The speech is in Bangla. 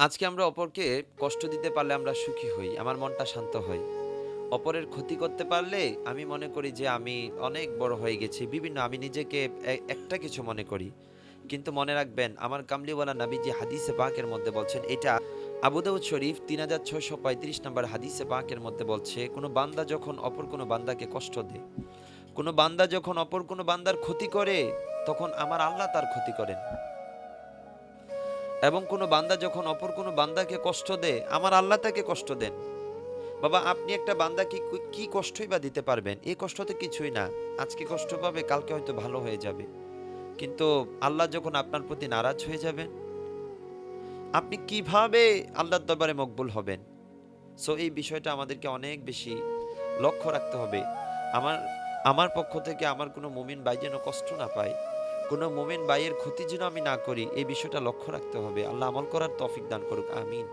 আজকে আমরা অপরকে কষ্ট দিতে পারলে আমরা সুখী হই। আমার মনটা শান্ত হয়। অপরের ক্ষতি করতে পারলে আমি মনে করি যে আমি অনেক বড় হয়ে গেছি। আমি নিজেকে একটা কিছু মনে করি। কিন্তু মনে রাখবেন আমার কামলিওয়ালা নবীজি হাদিসে পাকের মধ্যে বলছেন এটা আবু দাউদ শরীফ ৩৬৩৫ নম্বর হাদিসে পাকের মধ্যে বলছে, কোন বান্দা যখন অপর কোন বান্দাকে কষ্ট দেয়, কোন বান্দা যখন অপর কোন বান্দার ক্ষতি করে, তখন আমার আল্লাহ তার ক্ষতি করেন। এবং কোন বান্দা যখন অপর কোন বান্দাকে কষ্ট দেয়, আমার আল্লাহ তাকে কষ্ট দেন। বাবা আপনি একটা বান্দাকে কি কষ্টই বা দিতে পারবেন? এই কষ্ট তো কিছুই না। আজকে কষ্ট পাবে, কালকে হয়তো ভালো হয়ে যাবে। কিন্তু আল্লাহ যখন আপনার প্রতি নারাজ হয়ে যাবেন, আপনি কিভাবে আল্লাহর দরবারে মকবুল হবেন? সো এই বিষয়টা আমাদেরকে অনেক বেশি লক্ষ্য রাখতে হবে। আমার আমার পক্ষ থেকে আমার কোনো মুমিন ভাই যেন কষ্ট না পায়। কোনো মুমিন ভাইয়ের ক্ষতি যেন আমি না করি, এই বিষয়টা লক্ষ্য রাখতে হবে। আল্লাহ আমল করার তৌফিক দান করুক। আমিন।